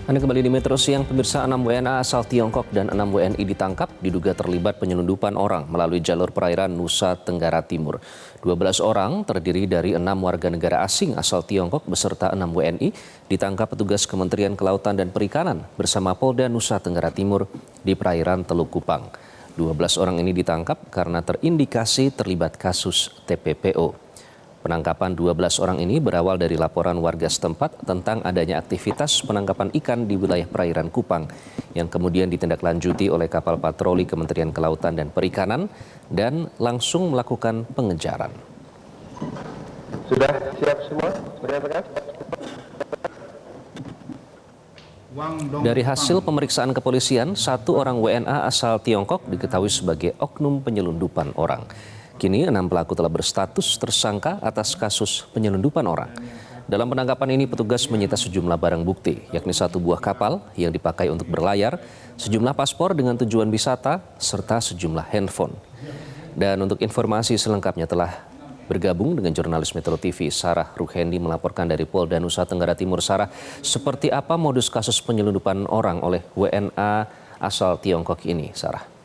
Anda kembali di Metro Siang, pemirsa. 6 WNA asal Tiongkok dan 6 WNI ditangkap diduga terlibat penyelundupan orang melalui jalur perairan Nusa Tenggara Timur. 12 orang terdiri dari 6 warga negara asing asal Tiongkok beserta 6 WNI ditangkap petugas Kementerian Kelautan dan Perikanan bersama Polda Nusa Tenggara Timur di perairan Teluk Kupang. 12 orang ini ditangkap karena terindikasi terlibat kasus TPPO. Penangkapan 12 orang ini berawal dari laporan warga setempat tentang adanya aktivitas penangkapan ikan di wilayah perairan Kupang yang kemudian ditindaklanjuti oleh kapal patroli Kementerian Kelautan dan Perikanan dan langsung melakukan pengejaran. Sudah siap semua? Berdasarkan? Dari hasil pemeriksaan kepolisian, 1 orang WNA asal Tiongkok diketahui sebagai oknum penyelundupan orang. Kini 6 pelaku telah berstatus tersangka atas kasus penyelundupan orang. Dalam penangkapan ini petugas menyita sejumlah barang bukti, yakni 1 buah kapal yang dipakai untuk berlayar, sejumlah paspor dengan tujuan wisata, serta sejumlah handphone. Dan untuk informasi selengkapnya telah bergabung dengan jurnalis Metro TV Sarah Ruhendi melaporkan dari Polda Nusa Tenggara Timur. Sarah, seperti apa modus kasus penyelundupan orang oleh WNA asal Tiongkok ini, Sarah?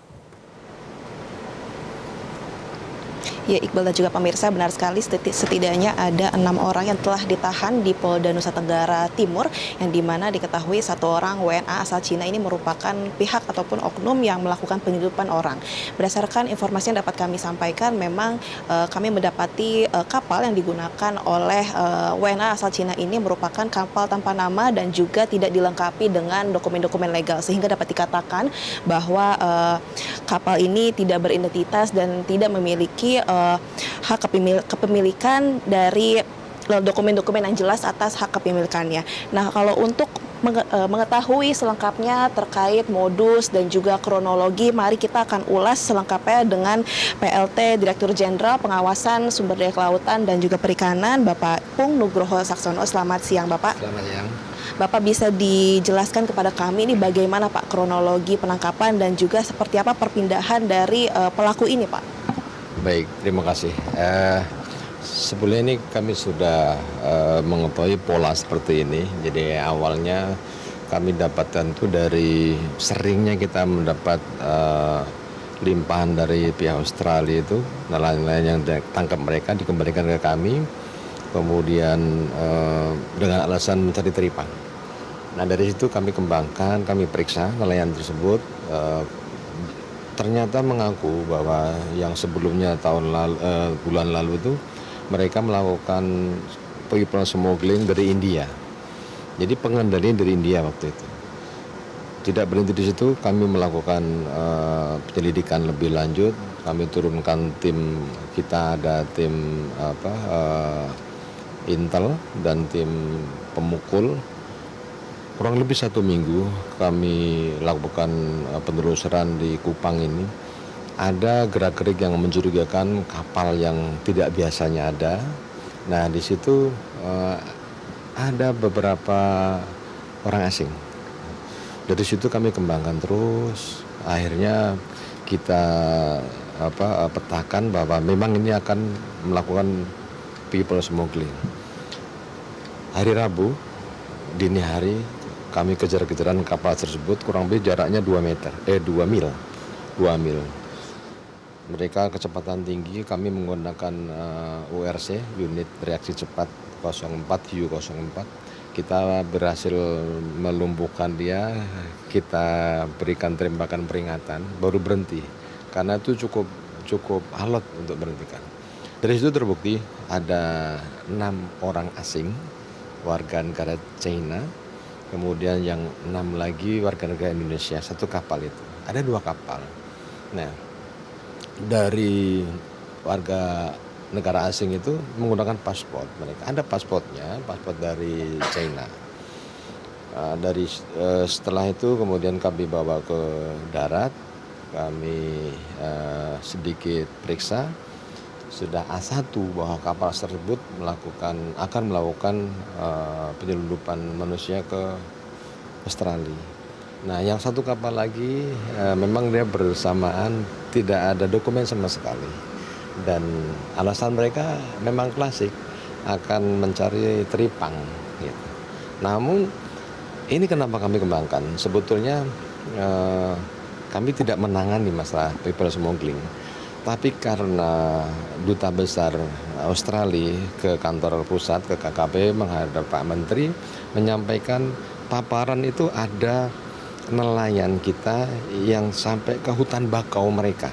Ya, Iqbal dan juga pemirsa, benar sekali setidaknya ada 6 orang yang telah ditahan di Polda Nusa Tenggara Timur yang dimana diketahui 1 orang WNA asal Cina ini merupakan pihak ataupun oknum yang melakukan penyelundupan orang. Berdasarkan informasi yang dapat kami sampaikan, memang kami mendapati kapal yang digunakan oleh WNA asal Cina ini merupakan kapal tanpa nama dan juga tidak dilengkapi dengan dokumen-dokumen legal, sehingga dapat dikatakan bahwa kapal ini tidak beridentitas dan tidak memiliki hak kepemilikan dari dokumen-dokumen yang jelas atas hak kepemilikannya. Nah, kalau untuk mengetahui selengkapnya terkait modus dan juga kronologi, mari kita akan ulas selengkapnya dengan PLT Direktur Jenderal Pengawasan Sumber Daya Kelautan dan juga Perikanan, Bapak Pung Nugroho Saksono. Selamat siang, Bapak. Selamat siang. Bapak bisa dijelaskan kepada kami ini bagaimana, Pak, kronologi penangkapan dan juga seperti apa perpindahan dari pelaku ini, Pak? Baik, terima kasih. Sebelumnya ini kami sudah mengetahui pola seperti ini. Jadi awalnya kami dapatkan itu dari seringnya kita mendapat limpahan dari pihak Australia itu, nelayan-nelayan yang tangkap mereka dikembalikan ke kami, kemudian dengan alasan mencari teripang. Nah, dari situ kami kembangkan, kami periksa nelayan tersebut. Ternyata mengaku bahwa yang sebelumnya bulan lalu itu mereka melakukan people smuggling dari India. Jadi pengendalian dari India waktu itu. Tidak berhenti di situ, kami melakukan penyelidikan lebih lanjut. Kami turunkan tim kita, ada tim intel dan tim pemukul. Kurang lebih 1 minggu kami lakukan penelusuran di Kupang ini. Ada gerak-gerik yang mencurigakan, kapal yang tidak biasanya ada. Nah, di situ ada beberapa orang asing. Dari situ kami kembangkan terus. Akhirnya kita petakan bahwa memang ini akan melakukan people smuggling. Hari Rabu dini hari kami kejar-kejaran kapal tersebut, kurang lebih jaraknya 2 mil. Mereka kecepatan tinggi, kami menggunakan URC, unit reaksi cepat 04 U04. Kita berhasil melumpuhkan dia, kita berikan tembakan peringatan, baru berhenti. Karena itu cukup alot untuk berhentikan. Dari situ terbukti ada 6 orang asing, warga negara China, kemudian yang 6 lagi warga negara Indonesia, 1 kapal itu. Ada 2 kapal. Nah, dari warga negara asing itu menggunakan paspor mereka. Ada paspornya, paspor dari China. Setelah itu kemudian kami bawa ke darat, kami sedikit periksa. Sudah A1 bahwa kapal tersebut akan melakukan penyelundupan manusia ke Australia. Nah, yang 1 kapal lagi memang dia bersamaan tidak ada dokumen sama sekali. Dan alasan mereka memang klasik, akan mencari teripang. Gitu. Namun Ini kenapa kami kembangkan. Sebetulnya kami tidak menangani masalah people smuggling. Tapi karena Duta Besar Australia ke kantor pusat, ke KKP menghadap Pak Menteri, menyampaikan paparan itu ada nelayan kita yang sampai ke hutan bakau mereka.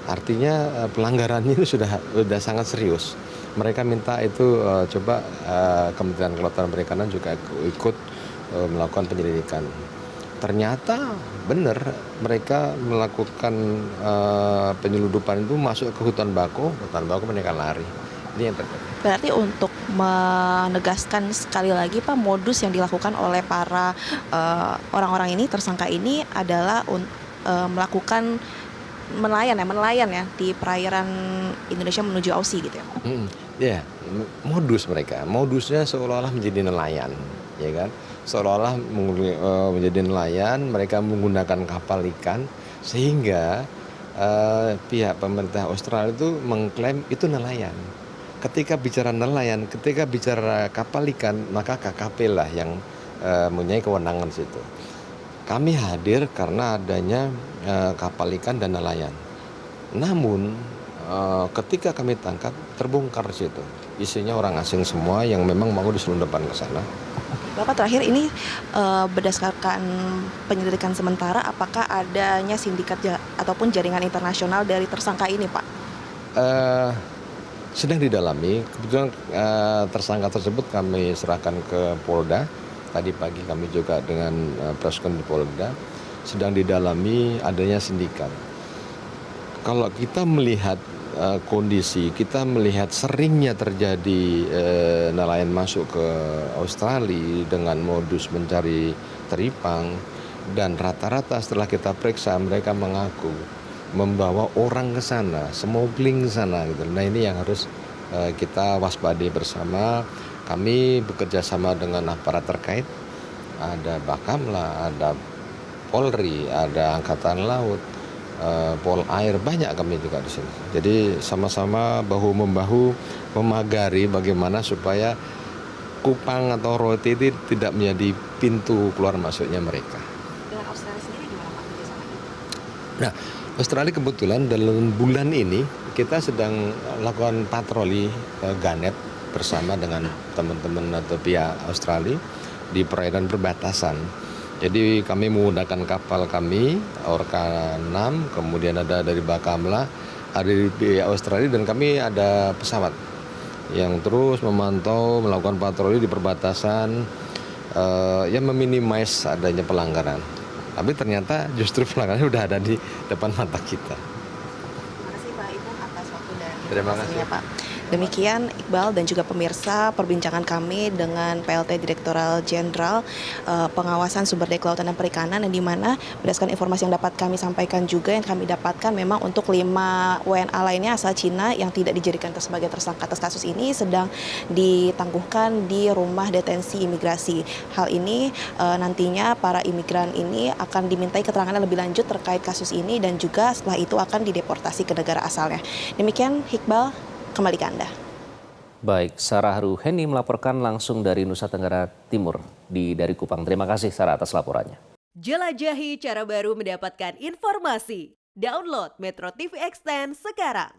Artinya pelanggarannya itu sudah sangat serius. Mereka minta itu coba Kementerian Kelautan dan Perikanan juga ikut melakukan penyelidikan. Ternyata benar mereka melakukan penyeludupan itu masuk ke hutan bakau mereka lari. Ini yang terjadi. Berarti untuk menegaskan sekali lagi Pak, modus yang dilakukan oleh para orang-orang ini, tersangka ini adalah melakukan nelayan ya di perairan Indonesia menuju Aussie gitu ya. Ya, modusnya seolah-olah menjadi nelayan, ya kan? Seolah-olah menjadi nelayan, mereka menggunakan kapal ikan sehingga pihak pemerintah Australia itu mengklaim itu nelayan. Ketika bicara nelayan, ketika bicara kapal ikan, maka KKP lah yang mempunyai kewenangan situ. Kami hadir karena adanya kapal ikan dan nelayan. Namun ketika kami tangkap terbongkar situ. Isinya orang asing semua yang memang mau diselundupkan ke sana. Bapak, terakhir ini berdasarkan penyelidikan sementara, apakah adanya sindikat ataupun jaringan internasional dari tersangka ini, Pak? Sedang didalami. Kebetulan tersangka tersebut kami serahkan ke Polda. Tadi pagi kami juga dengan preskon di Polda sedang didalami adanya sindikat. Kalau kita melihat kondisi, kita melihat seringnya terjadi nelayan masuk ke Australia dengan modus mencari teripang, dan rata-rata setelah kita periksa mereka mengaku membawa orang ke sana, smuggling ke sana gitu. Nah, ini yang harus kita waspadai bersama. Kami bekerja sama dengan aparat terkait, ada Bakamla, ada Polri, ada Angkatan Laut, Polair, banyak kami juga di sini. Jadi sama-sama bahu-membahu memagari bagaimana supaya Kupang atau Rote itu tidak menjadi pintu keluar masuknya mereka. Dengan Australia sendiri gimana Pak kerjasamanya? Nah, Australia kebetulan dalam bulan ini kita sedang lakukan patroli Ganet bersama dengan teman-teman atau pihak Australia di perairan perbatasan. Jadi kami menggunakan kapal kami, Orca 6, kemudian ada dari Bakamla, ada dari pihak Australia, dan kami ada pesawat yang terus memantau, melakukan patroli di perbatasan, yang meminimais adanya pelanggaran. Tapi ternyata justru pelanggarannya udah ada di depan mata kita. Terima kasih Pak Ibu atas waktu dan Terima informasinya, kasih. Pak. Demikian Iqbal dan juga pemirsa perbincangan kami dengan PLT Direktoral Jenderal Pengawasan Sumber Daya Kelautan dan Perikanan, yang dimana berdasarkan informasi yang dapat kami sampaikan juga, yang kami dapatkan memang untuk 5 WNA lainnya asal Cina yang tidak dijadikan sebagai tersangka atas kasus ini sedang ditangguhkan di rumah detensi imigrasi. Hal ini nantinya para imigran ini akan dimintai keterangan lebih lanjut terkait kasus ini, dan juga setelah itu akan dideportasi ke negara asalnya. Demikian Iqbal, kembali ke Anda. Baik, Sarah Ruheni melaporkan langsung dari Nusa Tenggara Timur dari Kupang. Terima kasih Sarah atas laporannya. Jelajahi cara baru mendapatkan informasi. Download Metro TV Extend sekarang.